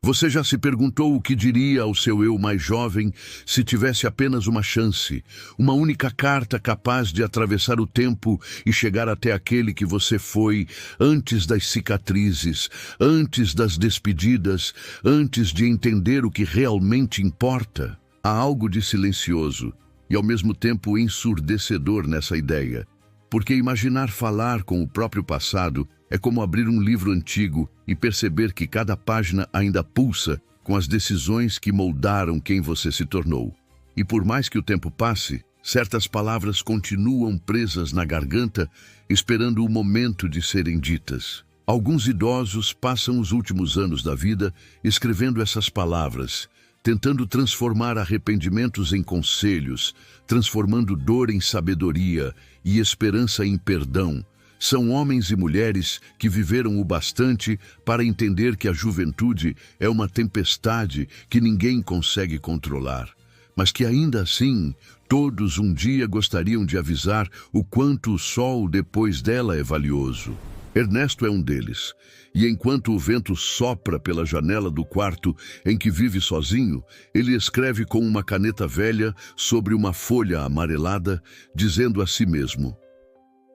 Você já se perguntou o que diria ao seu eu mais jovem se tivesse apenas uma chance, uma única carta capaz de atravessar o tempo e chegar até aquele que você foi antes das cicatrizes, antes das despedidas, antes de entender o que realmente importa? Há algo de silencioso e ao mesmo tempo ensurdecedor nessa ideia, porque imaginar falar com o próprio passado é como abrir um livro antigo e perceber que cada página ainda pulsa com as decisões que moldaram quem você se tornou. E por mais que o tempo passe, certas palavras continuam presas na garganta, esperando o momento de serem ditas. Alguns idosos passam os últimos anos da vida escrevendo essas palavras, tentando transformar arrependimentos em conselhos, transformando dor em sabedoria e esperança em perdão. São homens e mulheres que viveram o bastante para entender que a juventude é uma tempestade que ninguém consegue controlar, mas que ainda assim todos um dia gostariam de avisar o quanto o sol depois dela é valioso. Ernesto é um deles, e enquanto o vento sopra pela janela do quarto em que vive sozinho, ele escreve com uma caneta velha sobre uma folha amarelada, dizendo a si mesmo: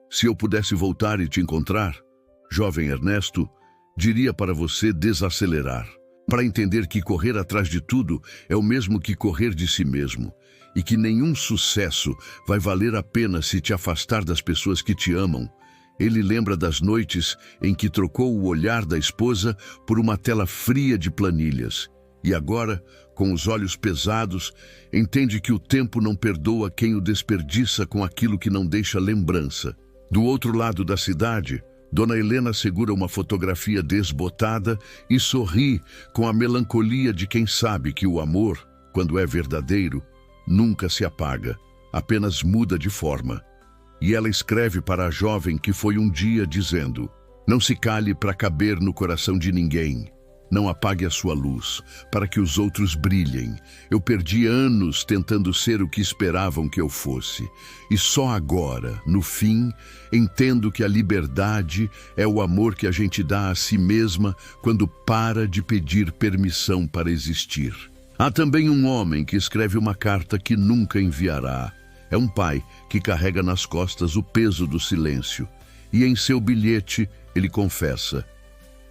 se eu pudesse voltar e te encontrar, jovem Ernesto, diria para você desacelerar, para entender que correr atrás de tudo é o mesmo que correr de si mesmo, e que nenhum sucesso vai valer a pena se te afastar das pessoas que te amam. Ele lembra das noites em que trocou o olhar da esposa por uma tela fria de planilhas, e agora, com os olhos pesados, entende que o tempo não perdoa quem o desperdiça com aquilo que não deixa lembrança. Do outro lado da cidade, Dona Helena segura uma fotografia desbotada e sorri com a melancolia de quem sabe que o amor, quando é verdadeiro, nunca se apaga, apenas muda de forma. E ela escreve para a jovem que foi um dia dizendo: não se cale para caber no coração de ninguém. Não apague a sua luz, para que os outros brilhem. Eu perdi anos tentando ser o que esperavam que eu fosse. E só agora, no fim, entendo que a liberdade é o amor que a gente dá a si mesma quando para de pedir permissão para existir. Há também um homem que escreve uma carta que nunca enviará. É um pai que carrega nas costas o peso do silêncio. E em seu bilhete ele confessa: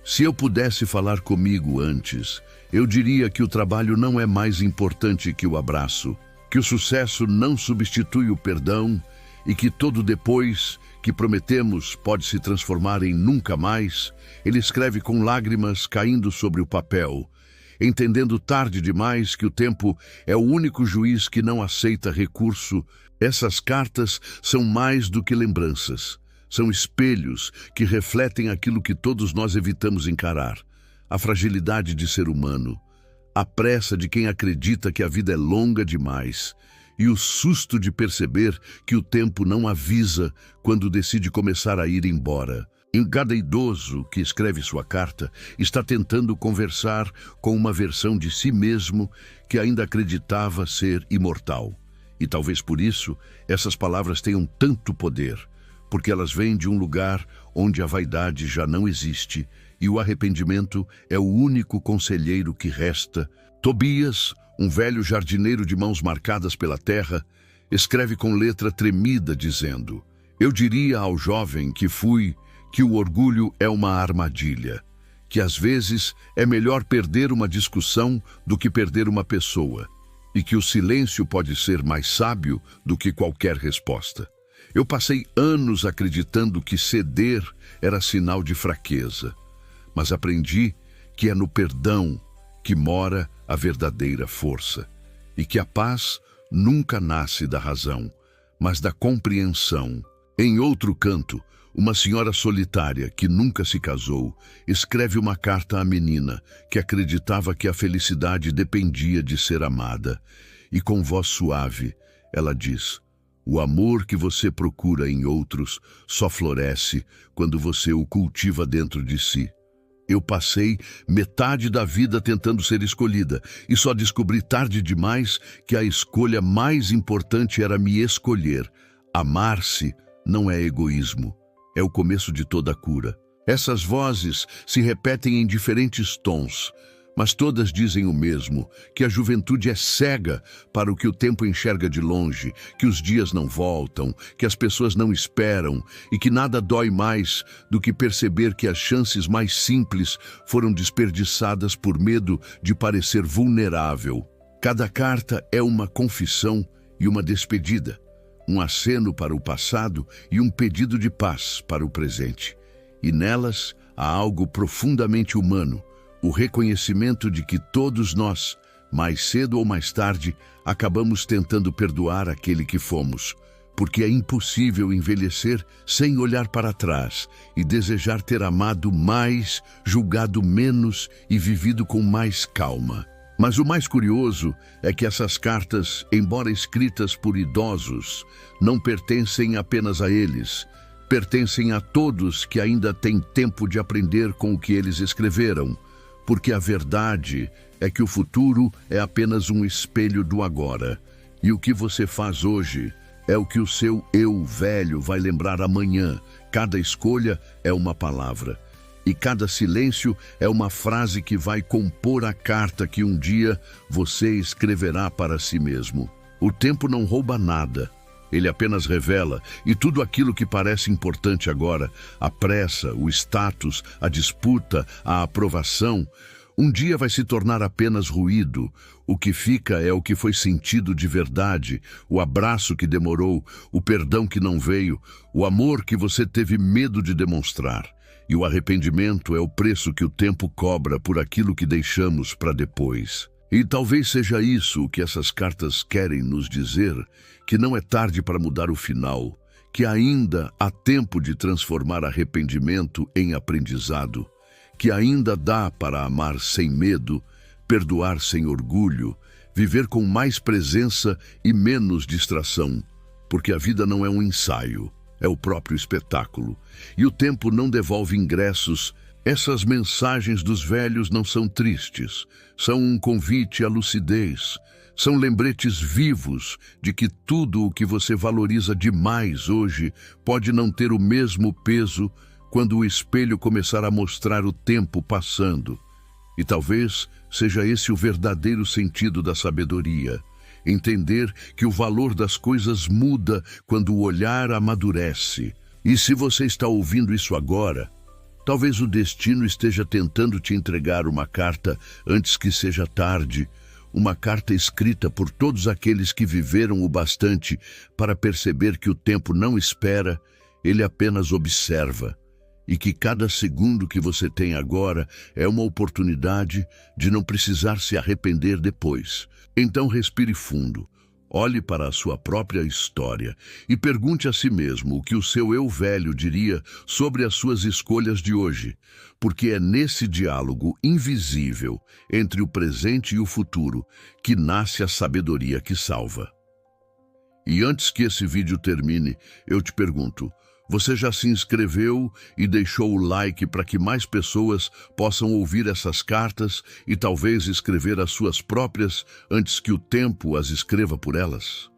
se eu pudesse falar comigo antes, eu diria que o trabalho não é mais importante que o abraço, que o sucesso não substitui o perdão e que todo depois que prometemos pode se transformar em nunca mais. Ele escreve com lágrimas caindo sobre o papel, entendendo tarde demais que o tempo é o único juiz que não aceita recurso. Essas cartas são mais do que lembranças. São espelhos que refletem aquilo que todos nós evitamos encarar: a fragilidade de ser humano, a pressa de quem acredita que a vida é longa demais e o susto de perceber que o tempo não avisa quando decide começar a ir embora. E cada idoso que escreve sua carta está tentando conversar com uma versão de si mesmo que ainda acreditava ser imortal. E talvez por isso essas palavras tenham tanto poder, porque elas vêm de um lugar onde a vaidade já não existe e o arrependimento é o único conselheiro que resta. Tobias, um velho jardineiro de mãos marcadas pela terra, escreve com letra tremida dizendo: eu diria ao jovem que fui que o orgulho é uma armadilha, que às vezes é melhor perder uma discussão do que perder uma pessoa, e que o silêncio pode ser mais sábio do que qualquer resposta. Eu passei anos acreditando que ceder era sinal de fraqueza, mas aprendi que é no perdão que mora a verdadeira força, e que a paz nunca nasce da razão, mas da compreensão. Em outro canto, uma senhora solitária que nunca se casou escreve uma carta à menina que acreditava que a felicidade dependia de ser amada, e com voz suave ela diz: o amor que você procura em outros só floresce quando você o cultiva dentro de si. Eu passei metade da vida tentando ser escolhida e só descobri tarde demais que a escolha mais importante era me escolher. Amar-se não é egoísmo, é o começo de toda a cura. Essas vozes se repetem em diferentes tons, Mas todas dizem o mesmo, que a juventude é cega para o que o tempo enxerga de longe, que os dias não voltam, que as pessoas não esperam e que nada dói mais do que perceber que as chances mais simples foram desperdiçadas por medo de parecer vulnerável. Cada carta é uma confissão e uma despedida, um aceno para o passado e um pedido de paz para o presente. E nelas há algo profundamente humano, o reconhecimento de que todos nós, mais cedo ou mais tarde, acabamos tentando perdoar aquele que fomos, porque é impossível envelhecer sem olhar para trás e desejar ter amado mais, julgado menos e vivido com mais calma. Mas o mais curioso é que essas cartas, embora escritas por idosos, não pertencem apenas a eles, pertencem a todos que ainda têm tempo de aprender com o que eles escreveram. Porque a verdade é que o futuro é apenas um espelho do agora. E o que você faz hoje é o que o seu eu velho vai lembrar amanhã. Cada escolha é uma palavra. E cada silêncio é uma frase que vai compor a carta que um dia você escreverá para si mesmo. O tempo não rouba nada. Ele apenas revela, e tudo aquilo que parece importante agora, a pressa, o status, a disputa, a aprovação, um dia vai se tornar apenas ruído. O que fica é o que foi sentido de verdade, o abraço que demorou, o perdão que não veio, o amor que você teve medo de demonstrar. E o arrependimento é o preço que o tempo cobra por aquilo que deixamos para depois. E talvez seja isso o que essas cartas querem nos dizer, que não é tarde para mudar o final, que ainda há tempo de transformar arrependimento em aprendizado, que ainda dá para amar sem medo, perdoar sem orgulho, viver com mais presença e menos distração, porque a vida não é um ensaio, é o próprio espetáculo, e o tempo não devolve ingressos. Essas mensagens dos velhos não são tristes, são um convite à lucidez, são lembretes vivos de que tudo o que você valoriza demais hoje pode não ter o mesmo peso quando o espelho começar a mostrar o tempo passando. E talvez seja esse o verdadeiro sentido da sabedoria, entender que o valor das coisas muda quando o olhar amadurece. E se você está ouvindo isso agora, talvez o destino esteja tentando te entregar uma carta antes que seja tarde, uma carta escrita por todos aqueles que viveram o bastante para perceber que o tempo não espera, ele apenas observa, e que cada segundo que você tem agora é uma oportunidade de não precisar se arrepender depois. Então respire fundo. Olhe para a sua própria história e pergunte a si mesmo o que o seu eu velho diria sobre as suas escolhas de hoje, porque é nesse diálogo invisível entre o presente e o futuro que nasce a sabedoria que salva. E antes que esse vídeo termine, eu te pergunto, você já se inscreveu e deixou o like para que mais pessoas possam ouvir essas cartas e talvez escrever as suas próprias antes que o tempo as escreva por elas?